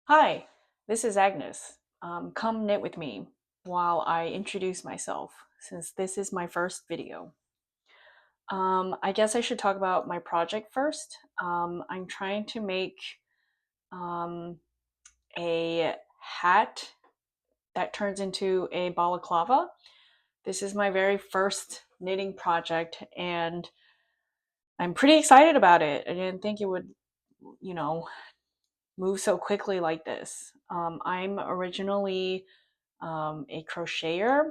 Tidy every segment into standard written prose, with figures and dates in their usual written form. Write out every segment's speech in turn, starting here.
Hi, this is Agnes. Come knit with me while I introduce myself, since this is my first video. I guess I should talk about my project first. I'm trying to make um, a hat that turns into a balaclava. This is my very first knitting project, and I'm pretty excited about it. I didn't think it would, you know, move so quickly like this. I'm originally a crocheter,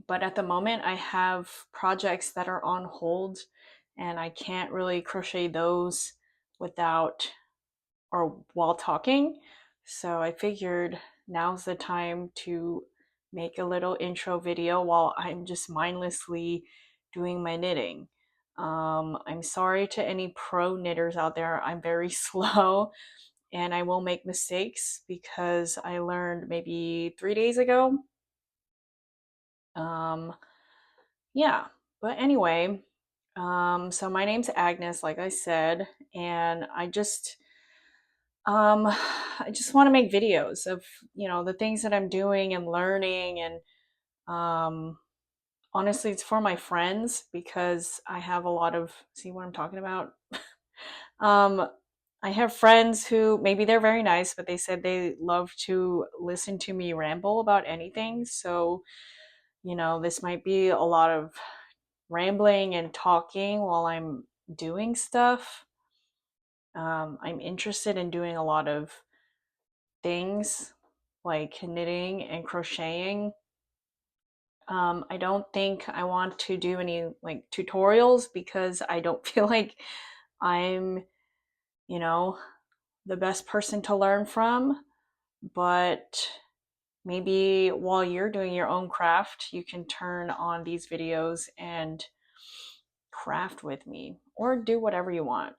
but at the moment I have projects that are on hold and I can't really crochet those without or while talking. So I figured now's the time to make a little intro video while I'm just mindlessly doing my knitting. I'm sorry to any pro knitters out there. I'm very slow and I will make mistakes because I learned maybe 3 days ago. Um, yeah, but anyway, so my name's Agnes, like I said, and I just want to make videos of, the things that I'm doing and learning, and um, honestly, it's for my friends because I have a lot of, see what I'm talking about? um, I have friends who maybe they're very nice, but they said they love to listen to me ramble about anything. So, this might be a lot of rambling and talking while I'm doing stuff. I'm interested in doing a lot of things like knitting and crocheting. I don't think I want to do any like tutorials because I don't feel like I'm, you know, the best person to learn from. But maybe while you're doing your own craft, you can turn on these videos and craft with me or do whatever you want.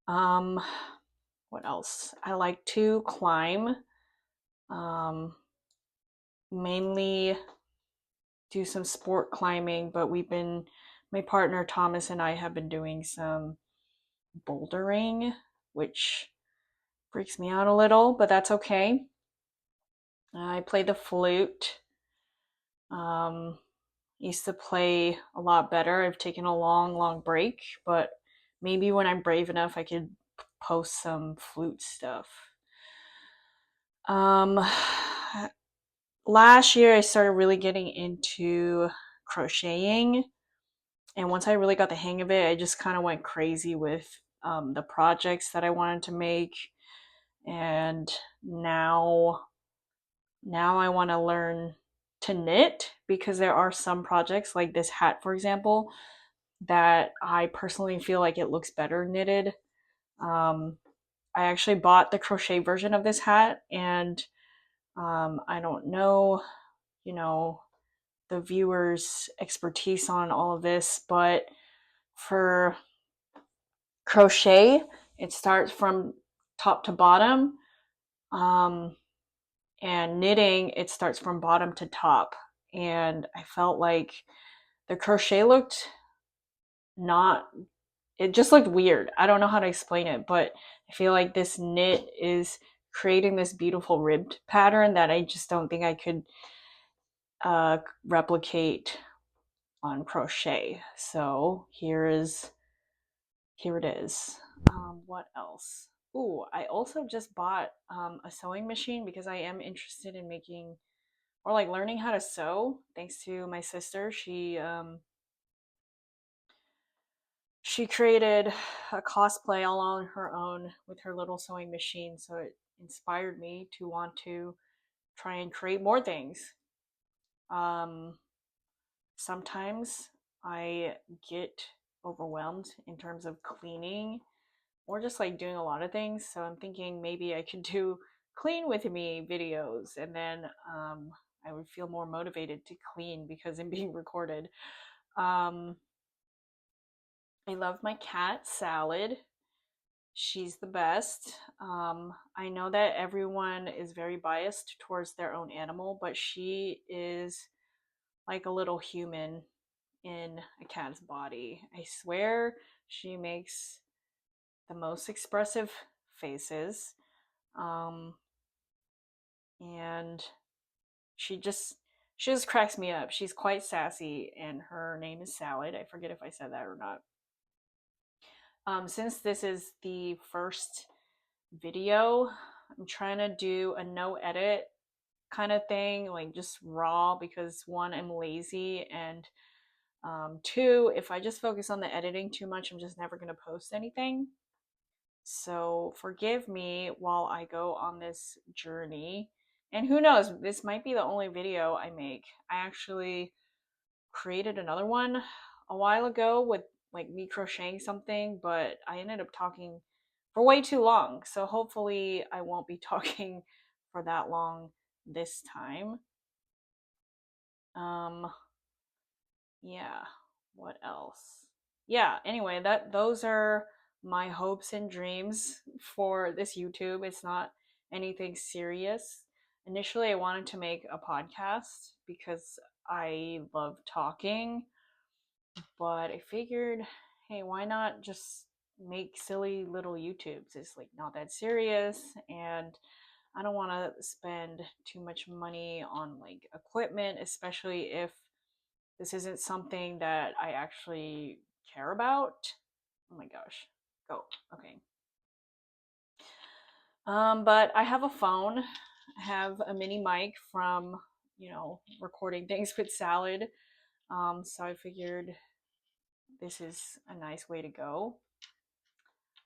Um, what else? I like to climb. Um, mainly do some sport climbing, but my partner Thomas and I have been doing some bouldering, which freaks me out a little, but that's okay. I play the flute. Um, Used to play a lot better. I've taken a long, long break, but maybe when I'm brave enough, I could post some flute stuff. Um, Last year, I started really getting into crocheting, and once I really got the hang of it, I just kind of went crazy with the projects that I wanted to make, and now I want to learn to knit because there are some projects like this hat, for example, that I personally feel like it looks better knitted. Um, I actually bought the crochet version of this hat, and I don't know, you know, the viewer's expertise on all of this, but for crochet, it starts from top to bottom. Um, and knitting, it starts from bottom to top. And I felt like the crochet looked not, it just looked weird. I don't know how to explain it, but I feel like this knit is creating this beautiful ribbed pattern that I just don't think I could replicate on crochet. So here it is. What else? Ooh, I also just bought a sewing machine because I am interested in making or like learning how to sew. Thanks to my sister, she created a cosplay all on her own with her little sewing machine, so it inspired me to want to try and create more things. Um, Sometimes I get overwhelmed in terms of cleaning or just like doing a lot of things. So I'm thinking maybe I could do clean with me videos, and then I would feel more motivated to clean because I'm being recorded. Um, I love my cat, Salad. She's the best. I know that everyone is very biased towards their own animal, but she is like a little human in a cat's body. I swear she makes the most expressive faces. Um, and she just cracks me up. She's quite sassy, and her name is Salad. I forget if I said that or not. Since this is the first video, I'm trying to do a no edit kind of thing, like just raw, because one, I'm lazy, and two, if I just focus on the editing too much, I'm just never going to post anything. So forgive me while I go on this journey. And who knows, this might be the only video I make. I actually created another one a while ago with like me crocheting something, but I ended up talking for way too long. So hopefully I won't be talking for that long this time. Um yeah, what else? Yeah, anyway, those are my hopes and dreams for this YouTube. It's not anything serious. Initially, I wanted to make a podcast because I love talking, but I figured, hey, why not just make silly little YouTubes? It's like not that serious, and I don't want to spend too much money on like equipment, especially if this isn't something that I actually care about. Oh my gosh. Go. Okay. But I have a phone. I have a mini mic from, recording things with Salad. So I figured this is a nice way to go.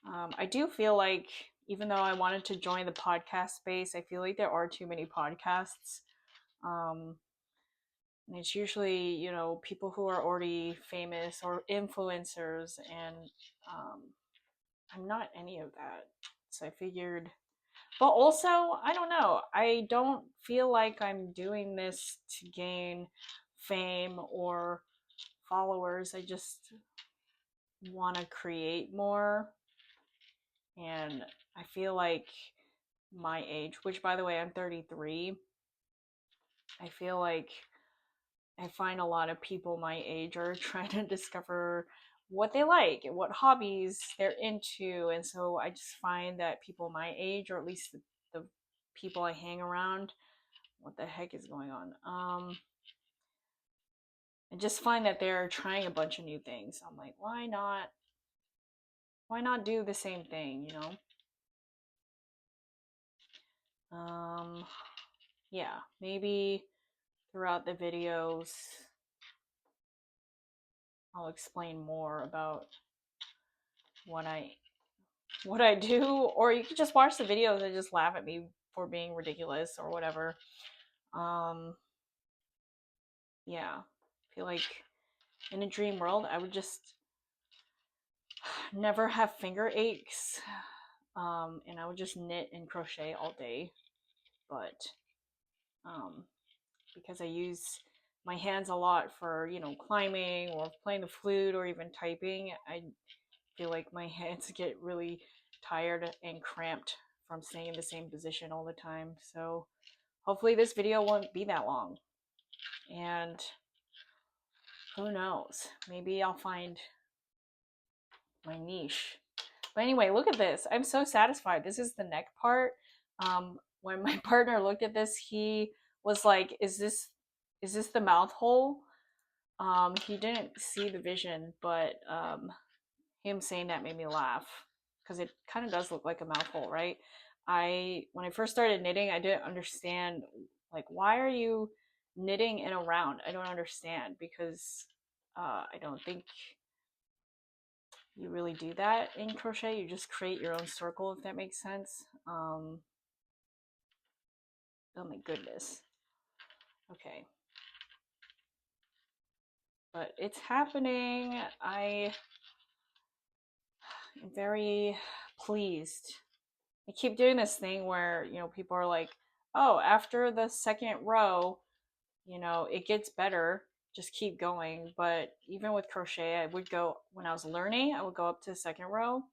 I do feel like, even though I wanted to join the podcast space, I feel like there are too many podcasts. Um, and it's usually, people who are already famous or influencers, and um, I'm not any of that. So I figured, but also, I don't know. I don't feel like I'm doing this to gain fame or followers. I just want to create more. And I feel like my age, which by the way, I'm 33, I feel like I find a lot of people my age are trying to discover what they like and what hobbies they're into. And so I just find that people my age, or at least the people I hang around, what the heck is going on? I just find that they're trying a bunch of new things. I'm like, why not? Why not do the same thing, Yeah, maybe throughout the videos I'll explain more about what I do, or you could just watch the videos and just laugh at me for being ridiculous or whatever. Um, yeah, I feel like in a dream world, I would just never have finger aches, and I would just knit and crochet all day. But um, because I use my hands a lot for climbing or playing the flute or even typing, I feel like my hands get really tired and cramped from staying in the same position all the time. So hopefully this video won't be that long. And who knows? Maybe I'll find my niche. But anyway, look at this. I'm so satisfied. This is the neck part. When my partner looked at this, he was like, is this the mouth hole? He didn't see the vision, but him saying that made me laugh because it kind of does look like a mouth hole, right? When I first started knitting, I didn't understand, like, why are you knitting in a round? I don't understand, because I don't think you really do that in crochet. You just create your own circle, if that makes sense. Oh my goodness. Okay. But it's happening. I am very pleased. I keep doing this thing where, people are like, oh, after the second row, it gets better. Just keep going. But even with crochet, I would go, when I was learning, I would go up to the second row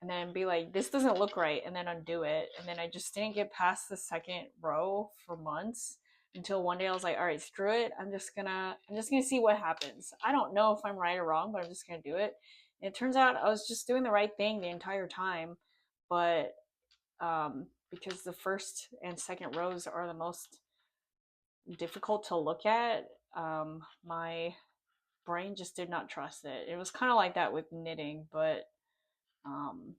and then be like, this doesn't look right, and then undo it. And then I just didn't get past the second row for months, until one day I was like, all right, screw it. I'm just gonna see what happens. I don't know if I'm right or wrong, but I'm just gonna do it. And it turns out I was just doing the right thing the entire time. But because the first and second rows are the most difficult to look at. My brain just did not trust it. It was kind of like that with knitting, but um,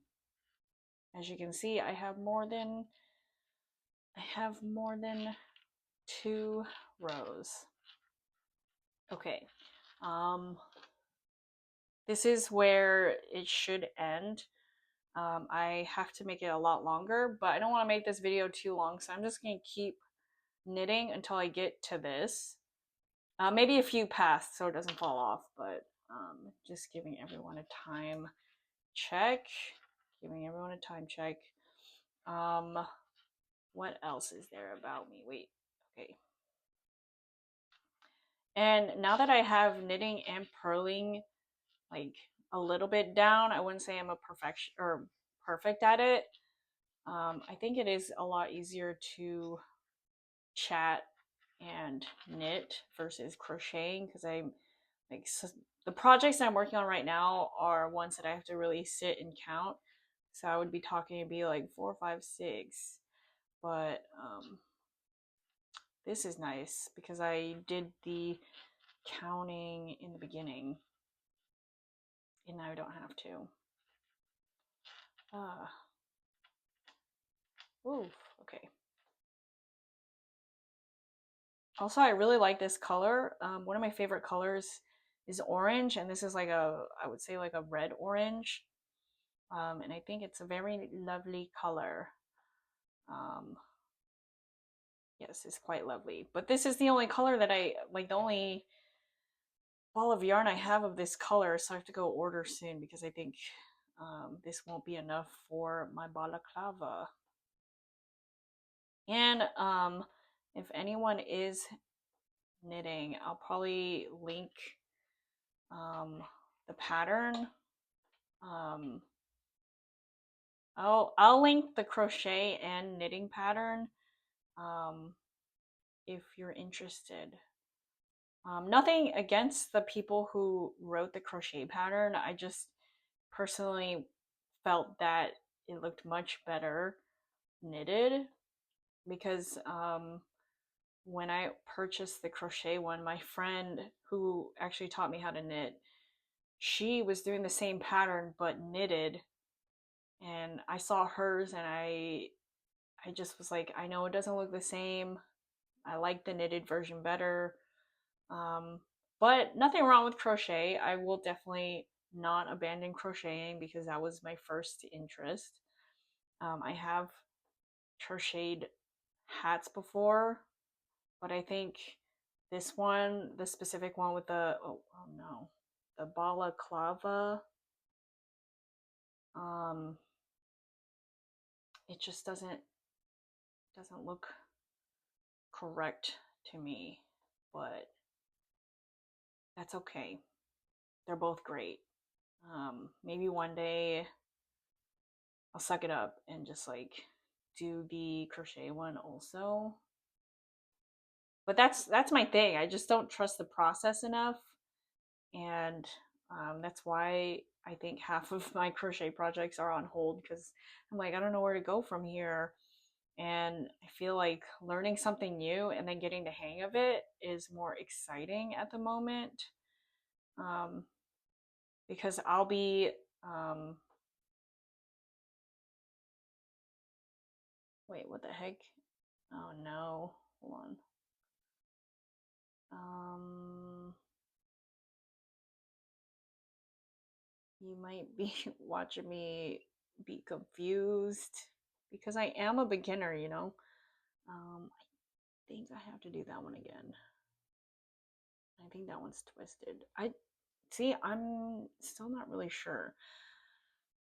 as you can see, I have more than 2 rows. Okay, um, this is where it should end. I have to make it a lot longer, but I don't want to make this video too long, so I'm just going to keep knitting until I get to this. Maybe a few past so it doesn't fall off, but just giving everyone a time check. Giving everyone a time check. What else is there about me? Wait, okay. And now that I have knitting and purling like a little bit down, I wouldn't say I'm a perfection or perfect at it. I think it is a lot easier to chat and knit versus crocheting because I'm like the projects I'm working on right now are ones that I have to really sit and count. So I would be talking to be like 4, 5, 6, but this is nice because I did the counting in the beginning and now I don't have to. Ooh, okay. Also, I really like this color. One of my favorite colors is orange, and this is like I would say like a red orange. And I think it's a very lovely color. Um, yes, it's quite lovely. But this is the only color that I like, the only ball of yarn I have of this color, so I have to go order soon because I think this won't be enough for my balaclava. And if anyone is knitting, I'll probably link the pattern. I'll link the crochet and knitting pattern if you're interested. Nothing against the people who wrote the crochet pattern. I just personally felt that it looked much better knitted because when I purchased the crochet one, my friend who actually taught me how to knit, she was doing the same pattern but knitted, and I saw hers and I just was like, I know it doesn't look the same. I like the knitted version better. But nothing wrong with crochet. I will definitely not abandon crocheting because that was my first interest. I have crocheted hats before, but I think this one, the specific one with the oh no, the balaclava, it just doesn't look correct to me, but that's okay. They're both great. Maybe one day I'll suck it up and just like do the crochet one also. But that's my thing. I just don't trust the process enough, and that's why I think half of my crochet projects are on hold because I'm like, I don't know where to go from here. And I feel like learning something new and then getting the hang of it is more exciting at the moment. Um, because I'll be wait, what the heck? Oh no, hold on. You might be watching me be confused because I am a beginner, you know. I think I have to do that one again. I think that one's twisted. I see, I'm still not really sure.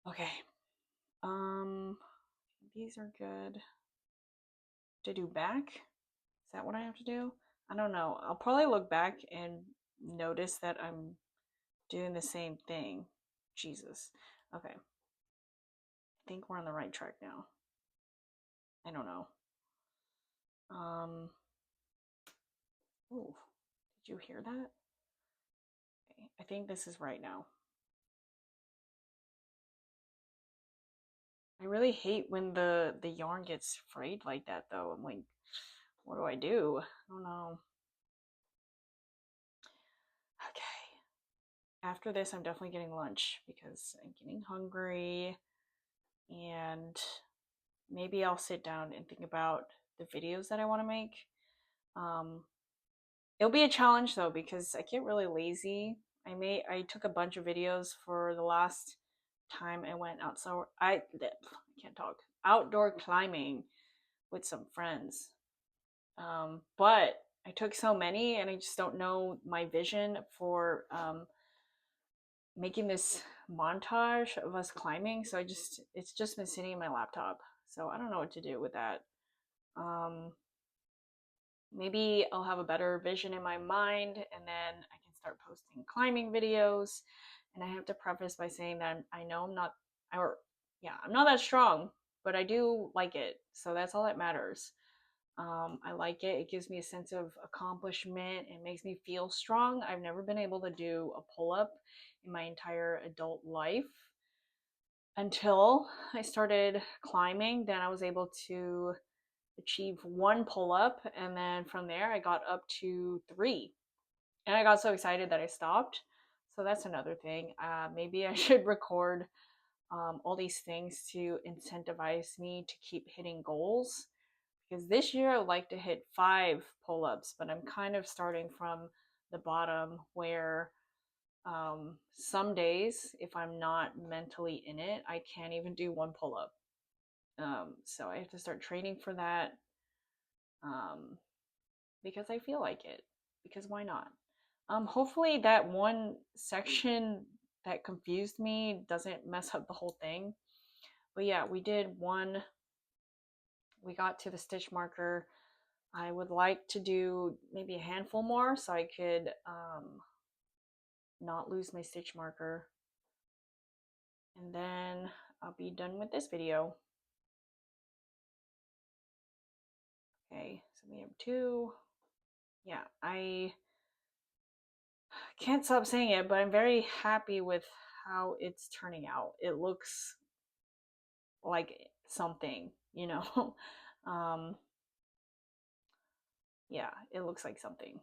Okay. These are good. To do back? Is that what I have to do? I don't know. I'll probably look back and notice that I'm doing the same thing. Jesus. Okay. I think we're on the right track now. I don't know. Oh, did you hear that? Okay. I think this is right now. I really hate when the yarn gets frayed like that though. I'm like, what do I do? I don't know. Okay. After this, I'm definitely getting lunch because I'm getting hungry, and maybe I'll sit down and think about the videos that I want to make. Um, it'll be a challenge though because I get really lazy. I took a bunch of videos for the last time I went outside. I can't talk. Outdoor climbing with some friends. But I took so many, and I just don't know my vision for making this montage of us climbing. So it's just been sitting in my laptop. So I don't know what to do with that. Um, Maybe I'll have a better vision in my mind, and then I can start posting climbing videos. And I have to preface by saying that I know I'm not, or yeah, I'm not that strong, but I do like it. So that's all that matters. I like it. It gives me a sense of accomplishment. It makes me feel strong. I've never been able to do a pull up in my entire adult life until I started climbing. Then I was able to achieve one pull up, and then from there I got up to three. And I got so excited that I stopped. So that's another thing. Maybe I should record all these things to incentivize me to keep hitting goals, because this year I would like to hit 5 pull-ups, but I'm kind of starting from the bottom where some days, if I'm not mentally in it, I can't even do one pull-up. So I have to start training for that, um, because I feel like it. Because why not? Hopefully that one section that confused me doesn't mess up the whole thing. But yeah, we did one. We got to the stitch marker. I would like to do maybe a handful more so I could not lose my stitch marker. And then I'll be done with this video. Okay, so we have 2. Yeah, I can't stop saying it, but I'm very happy with how it's turning out. It looks like something, you know? um, yeah, it looks like something.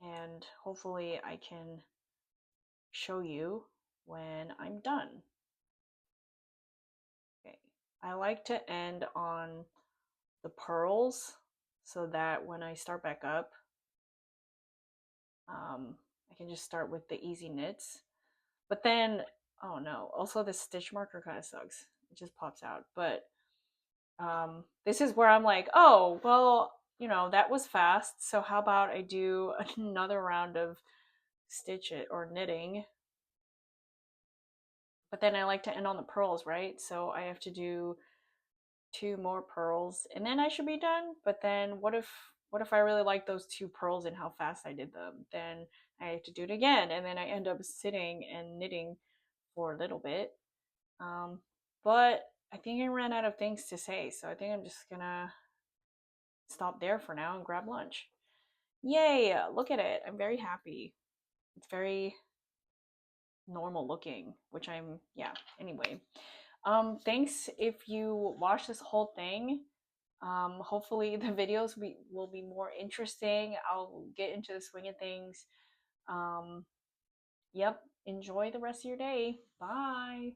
And hopefully I can show you when I'm done. Okay, I like to end on the pearls so that when I start back up, I can just start with the easy knits. But then, oh no, also the stitch marker kind of sucks. It just pops out. But this is where I'm like, oh, well, that was fast. So how about I do another round of stitch it or knitting? But then I like to end on the pearls, right? So I have to do 2 more pearls and then I should be done. But then what if I really like those 2 pearls and how fast I did them? Then I have to do it again, and then I end up sitting and knitting for a little bit. But I think I ran out of things to say, so I think I'm just gonna stop there for now and grab lunch. Yay! Look at it. I'm very happy. It's very normal looking, which I'm, yeah. Anyway, thanks if you watch this whole thing. Hopefully the videos will be more interesting. I'll get into the swing of things. Yep. Enjoy the rest of your day. Bye.